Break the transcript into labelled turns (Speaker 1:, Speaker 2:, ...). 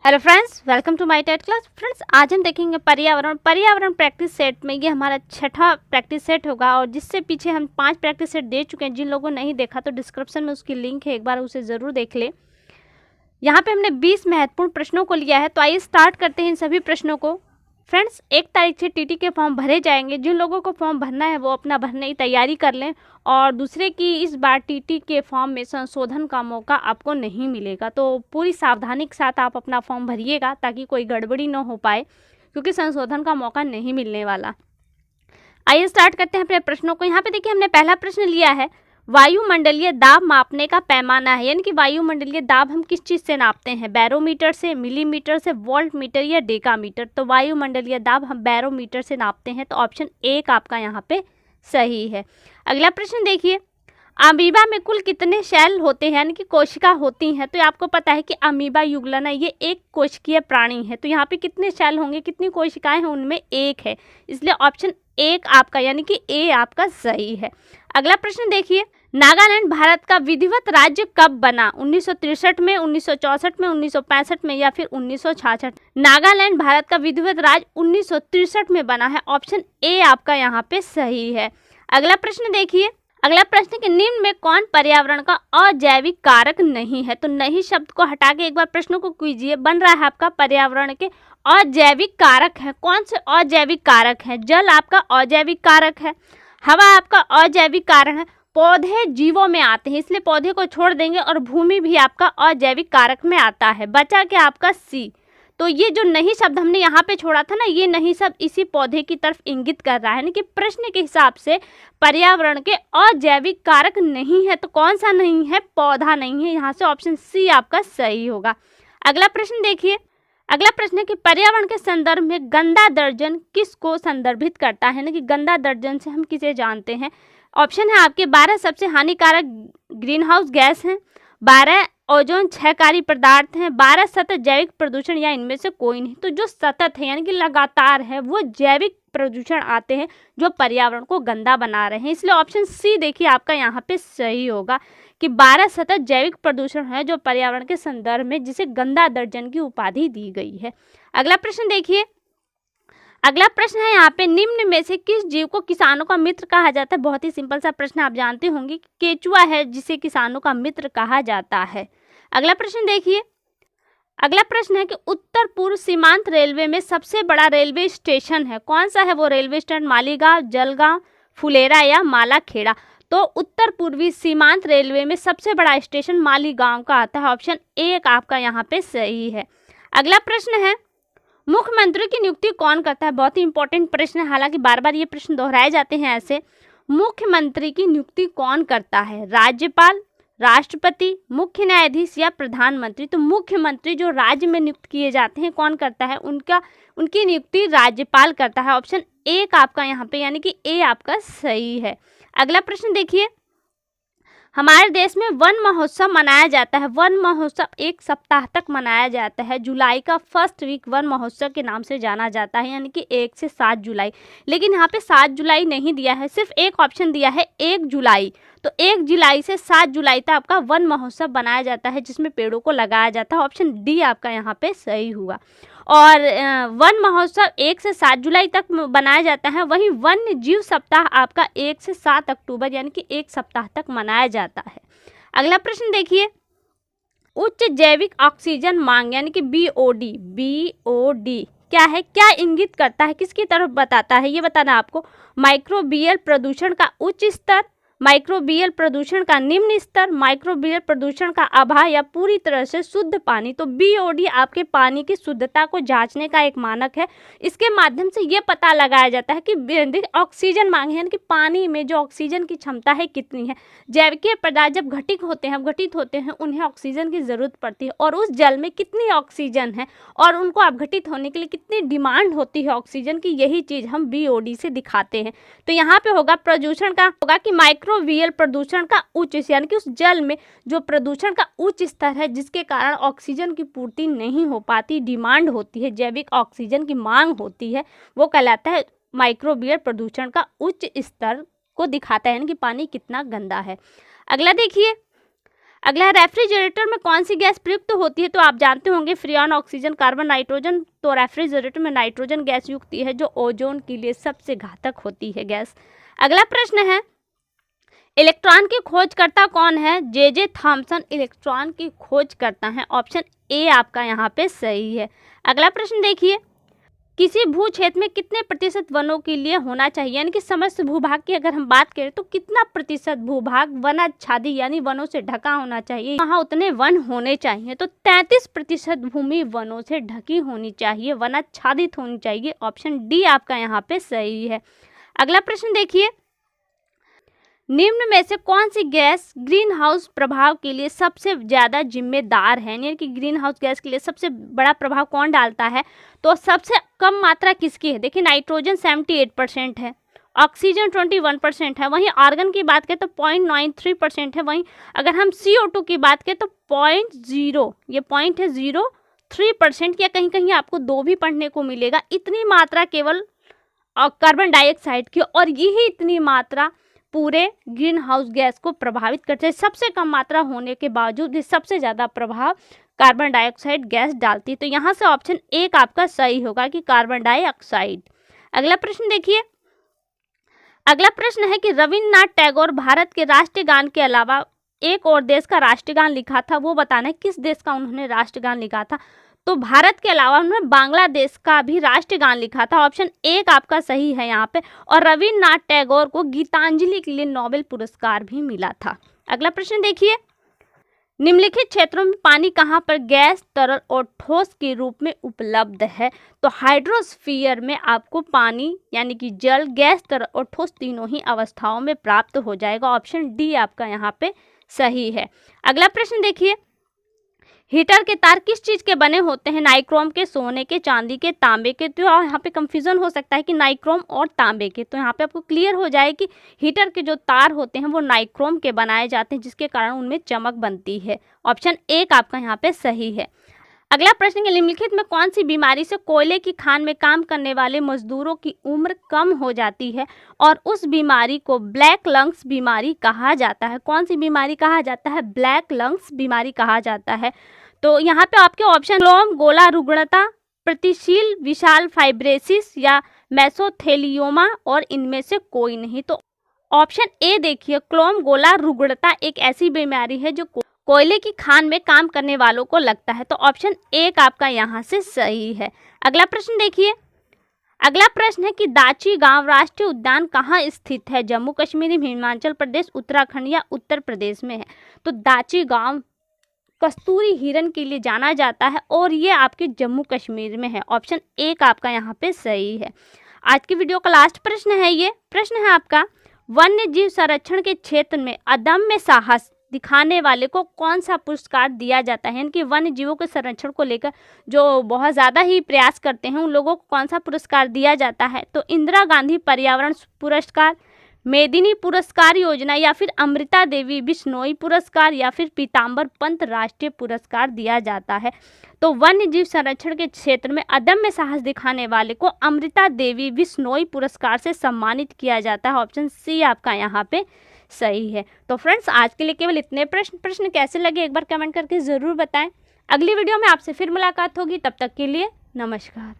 Speaker 1: Hello friends, welcome to my TET class. Friends, आज हम देखेंगे पर्यावरण प्रैक्टिस सेट में। ये हमारा छठा प्रैक्टिस सेट होगा और जिससे पीछे हम 5 प्रैक्टिस सेट दे चुके हैं। जिन लोगों ने नहीं देखा तो डिस्क्रिप्शन में उसकी लिंक है, एक बार उसे ज़रूर देख ले। यहाँ पे हमने 20 महत्वपूर्ण प्रश्नों को लिया है, तो आइए स्टार्ट करते हैं इन सभी प्रश्नों को। फ्रेंड्स, 1 तारीख से टीटी के फॉर्म भरे जाएंगे। जिन लोगों को फॉर्म भरना है वो अपना भरने की तैयारी कर लें। और दूसरे की इस बार टीटी के फॉर्म में संशोधन का मौका आपको नहीं मिलेगा, तो पूरी सावधानी के साथ आप अपना फॉर्म भरिएगा ताकि कोई गड़बड़ी न हो पाए, क्योंकि संशोधन का मौका नहीं मिलने वाला। आइए स्टार्ट करते हैं अपने प्रश्नों को। यहाँ पे देखिए, हमने पहला प्रश्न लिया है, वायुमंडलीय दाब मापने का पैमाना है। यानी कि वायुमंडलीय दाब हम किस चीज़ से नापते हैं? बैरोमीटर से, मिलीमीटर से, वोल्ट मीटर या डेकामीटर। तो वायुमंडलीय दाब हम बैरोमीटर से नापते हैं, तो ऑप्शन 1 आपका यहाँ पे सही है। अगला प्रश्न देखिए, अमीबा में कुल कितने सेल होते हैं, यानी कि कोशिका होती हैं? तो आपको पता है कि अमीबा युगलना ये एक कोशिकीय प्राणी है। तो यहाँ पे कितने सेल होंगे, कितनी कोशिकाएं हैं? उनमें 1 है, इसलिए ऑप्शन 1 आपका यानी कि ए आपका सही है। अगला प्रश्न देखिए, नागालैंड भारत का विधिवत राज्य कब बना? 1963 में, 1964 में, 1965 में या फिर 1966? नागालैंड भारत का विधिवत राज्य 1963 में बना है, ऑप्शन ए आपका यहाँ पे सही है। अगला प्रश्न देखिए, अगला प्रश्न के निम्न में कौन पर्यावरण का अजैविक कारक नहीं है? तो नहीं शब्द को हटा के एक बार प्रश्नों को कीजिए। बन रहा है आपका पर्यावरण के अजैविक कारक है। कौन से अजैविक कारक है? जल आपका अजैविक कारक है, हवा आपका अजैविक कारक है, पौधे जीवों में आते हैं इसलिए पौधे को छोड़ देंगे, और भूमि भी आपका अजैविक कारक में आता है। बचा क्या आपका सी। तो ये जो नहीं शब्द हमने यहाँ पे छोड़ा था ना, ये नहीं शब्द इसी पौधे की तरफ इंगित कर रहा है। यानी कि प्रश्न के हिसाब से पर्यावरण के अजैविक कारक नहीं है, तो कौन सा नहीं है? पौधा नहीं है। यहाँ से ऑप्शन सी आपका सही होगा। अगला प्रश्न देखिए, अगला प्रश्न है कि पर्यावरण के संदर्भ में गंदा दर्जन किसको संदर्भित करता है? ना कि गंदा दर्जन से हम किसे जानते हैं? ऑप्शन है आपके 12 सबसे हानिकारक ग्रीन हाउस गैस हैं, 12 ओजोन क्षयकारी पदार्थ हैं, 12 सतत जैविक प्रदूषण या इनमें से कोई नहीं। तो जो सतत है यानी कि लगातार है, वो जैविक प्रदूषण आते हैं जो पर्यावरण को गंदा बना रहे हैं, इसलिए ऑप्शन सी देखिए आपका यहाँ पे सही होगा कि 12 सतत जैविक प्रदूषण है जो पर्यावरण के संदर्भ में जिसे गंदा दर्जन की उपाधि दी गई है। अगला प्रश्न देखिए, अगला प्रश्न है यहाँ पे, निम्न में से किस जीव को किसानों का मित्र कहा जाता है? बहुत ही सिंपल सा प्रश्न, आप जानते होंगे कि केचुआ है जिसे किसानों का मित्र कहा जाता है। अगला प्रश्न देखिए, अगला प्रश्न है कि उत्तर पूर्व सीमांत रेलवे में सबसे बड़ा रेलवे स्टेशन है, कौन सा है वो रेलवे स्टेशन? मालीगांव, जलगांव, फुलेरा या मालाखेड़ा? तो उत्तर पूर्वी सीमांत रेलवे में सबसे बड़ा स्टेशन मालीगांव का आता है, ऑप्शन 1 आपका यहाँ पे सही है। अगला प्रश्न है, मुख्यमंत्री की नियुक्ति कौन करता है? बहुत ही इंपॉर्टेंट प्रश्न है, हालांकि बार बार ये प्रश्न दोहराए जाते हैं ऐसे। मुख्यमंत्री की नियुक्ति कौन करता है? राज्यपाल, राष्ट्रपति, मुख्य न्यायाधीश या प्रधानमंत्री? तो मुख्यमंत्री जो राज्य में नियुक्त किए जाते हैं कौन करता है? उनकी नियुक्ति राज्यपाल करता है, ऑप्शन 1 आपका यहाँ पे यानी कि ए आपका सही है। अगला प्रश्न देखिए, हमारे देश में वन महोत्सव मनाया जाता है। वन महोत्सव 1 सप्ताह तक मनाया जाता है। जुलाई का फर्स्ट वीक वन महोत्सव के नाम से जाना जाता है, यानी कि 1 से 7 जुलाई। लेकिन यहाँ पे 7 जुलाई नहीं दिया है, सिर्फ एक ऑप्शन दिया है 1 जुलाई। तो 1 जुलाई से 7 जुलाई तक आपका वन महोत्सव बनाया जाता है जिसमें पेड़ों को लगाया जाता है, ऑप्शन डी आपका यहाँ पे सही हुआ। और वन महोत्सव 1 से 7 जुलाई तक बनाया जाता है। वहीं वन्य जीव सप्ताह आपका 1 से 7 अक्टूबर यानी कि 1 सप्ताह तक मनाया जाता है। अगला प्रश्न देखिए, उच्च जैविक ऑक्सीजन मांग यानी कि बीओडी क्या है? क्या इंगित करता है, किसकी तरफ बताता है? ये बताना आपको। माइक्रोबियल प्रदूषण का उच्च स्तर, माइक्रोबियल प्रदूषण का निम्न स्तर, माइक्रोबियल प्रदूषण का अभाव या पूरी तरह से शुद्ध पानी। तो बीओडी आपके पानी की शुद्धता को जांचने का एक मानक है। इसके माध्यम से ये पता लगाया जाता है कि ऑक्सीजन मांग यानी कि पानी में जो ऑक्सीजन की क्षमता है कितनी है। जैविक पदार्थ जब घटित होते हैं उन्हें ऑक्सीजन की जरूरत पड़ती है, और उस जल में कितनी ऑक्सीजन है और उनको अपघटित होने के लिए कितनी डिमांड होती है ऑक्सीजन की, यही चीज हम बीओडी से दिखाते हैं। तो यहाँ पे होगा प्रदूषण का होगा कि माइक्रोबियल प्रदूषण का उच्च यानी कि उस जल में जो प्रदूषण का उच्च स्तर है जिसके कारण ऑक्सीजन की पूर्ति नहीं हो पाती, डिमांड होती है, जैविक ऑक्सीजन की मांग होती है, वो कहलाता है माइक्रोबियल प्रदूषण का उच्च स्तर को दिखाता है, यानी कि पानी कितना गंदा है। अगला देखिए, अगला है रेफ्रिजरेटर में कौन सी गैस प्रयुक्त होती है, तो आप जानते होंगे फ्रियॉन, ऑक्सीजन, कार्बन, नाइट्रोजन। तो रेफ्रिजरेटर में नाइट्रोजन गैस युक्त है जो ओजोन के लिए सबसे घातक होती है गैस। अगला प्रश्न है इलेक्ट्रॉन की खोजकर्ता कौन है, जे थॉमसन इलेक्ट्रॉन की खोज करता है। ऑप्शन ए आपका यहाँ पे सही है। अगला प्रश्न देखिए, किसी भू क्षेत्र में कितने प्रतिशत वनों के लिए होना चाहिए, यानी कि समस्त भूभाग की अगर हम बात करें तो कितना प्रतिशत भूभाग वनाच्छादित यानी वनों से ढका होना चाहिए, वहाँ उतने वन होने चाहिए। तो 33% भूमि वनों से ढकी होनी चाहिए, वनाच्छादित होनी चाहिए। ऑप्शन डी आपका यहाँ पे सही है। अगला प्रश्न देखिए, निम्न में से कौन सी गैस ग्रीन हाउस प्रभाव के लिए सबसे ज़्यादा जिम्मेदार है, यानी कि ग्रीन हाउस गैस के लिए सबसे बड़ा प्रभाव कौन डालता है, तो सबसे कम मात्रा किसकी है। देखिए नाइट्रोजन 78% है, ऑक्सीजन 21% है, वहीं आर्गन की बात करें तो 0.93% है, वहीं अगर हम CO2 की बात करें तो 0.0 ये पॉइंट है 0.3% या कहीं कहीं आपको 2 भी पढ़ने को मिलेगा। इतनी मात्रा केवल कार्बन डाइऑक्साइड की, और यही इतनी मात्रा पूरे ग्रीन हाउस गैस को प्रभावित करते हैं। सबसे कम मात्रा होने के बावजूद भी सबसे ज़्यादा प्रभाव कार्बन डाइऑक्साइड गैस डालती है। तो यहाँ से ऑप्शन एक आपका सही होगा कि कार्बन डाइऑक्साइड। अगला प्रश्न देखिए, अगला प्रश्न है कि रविन्द्रनाथ टैगोर भारत के राष्ट्रीय गान के अलावा एक और देश का राष्ट्रगान लिखा था, वो बताना है किस देश का उन्होंने राष्ट्रगान लिखा था। तो भारत के अलावा उन्होंने बांग्लादेश का भी राष्ट्रगान लिखा था। ऑप्शन एक आपका सही है यहाँ पे। और रविन्द्रनाथ टैगोर को गीतांजलि के लिए नोबेल पुरस्कार भी मिला था। अगला प्रश्न देखिए, निम्नलिखित क्षेत्रों में पानी कहाँ पर गैस, तरल और ठोस के रूप में उपलब्ध है, तो हाइड्रोस्फीयर में आपको पानी यानी कि जल, गैस, तरल और ठोस तीनों ही अवस्थाओं में प्राप्त हो जाएगा। ऑप्शन डी आपका यहाँ पे सही है। अगला प्रश्न देखिए, हीटर के तार किस चीज़ के बने होते हैं, नाइक्रोम के, सोने के, चांदी के, तांबे के। तो यहाँ पे कंफ्यूजन हो सकता है कि नाइक्रोम और तांबे के, तो यहाँ पे आपको क्लियर हो जाए कि हीटर के जो तार होते हैं वो नाइक्रोम के बनाए जाते हैं, जिसके कारण उनमें चमक बनती है। ऑप्शन एक आपका यहाँ पे सही है। अगला प्रश्न है, निम्नलिखित में कौन सी बीमारी से कोयले की खान में काम करने वाले मजदूरों की उम्र कम हो जाती है और उस बीमारी को ब्लैक लंग्स बीमारी कहा जाता है। कौन सी बीमारी कहा जाता है, ब्लैक लंग्स बीमारी कहा जाता है। तो यहाँ पे आपके ऑप्शन क्लोम, गोला रुग्णता, प्रतिशील विशाल फाइब्रेसिस या मेसोथेलियोमा, और इनमें से कोई नहीं। तो ऑप्शन ए देखिए, क्लोम गोला रुग्णता एक ऐसी बीमारी है जो कोयले की खान में काम करने वालों को लगता है। तो ऑप्शन एक आपका यहाँ से सही है। अगला प्रश्न देखिए, अगला प्रश्न है कि दाची गांव राष्ट्रीय उद्यान कहाँ स्थित है, जम्मू कश्मीर, हिमाचल प्रदेश, उत्तराखंड या उत्तर प्रदेश में है। तो दाची गांव कस्तूरी हिरण के लिए जाना जाता है और ये आपके जम्मू कश्मीर में है। ऑप्शन एक आपका यहाँ पे सही है। आज की वीडियो का लास्ट प्रश्न है, ये प्रश्न है आपका, वन्य जीव संरक्षण के क्षेत्र में अदम्य साहस दिखाने वाले को कौन सा पुरस्कार दिया जाता है, यानी कि वन्य जीवों के संरक्षण को लेकर जो बहुत ज़्यादा ही प्रयास करते हैं उन लोगों को कौन सा पुरस्कार दिया जाता है। तो इंदिरा गांधी पर्यावरण पुरस्कार, मेदिनी पुरस्कार योजना, या फिर अमृता देवी बिश्नोई पुरस्कार, या फिर पीताम्बर पंत राष्ट्रीय पुरस्कार दिया जाता है। तो वन्य जीव संरक्षण के क्षेत्र में अदम्य साहस दिखाने वाले को अमृता देवी बिश्नोई पुरस्कार से सम्मानित किया जाता है। ऑप्शन सी आपका यहाँ पे सही है। तो फ्रेंड्स आज के लिए केवल इतने प्रश्न कैसे लगे एक बार कमेंट करके ज़रूर बताएं। अगली वीडियो में आपसे फिर मुलाकात होगी, तब तक के लिए नमस्कार।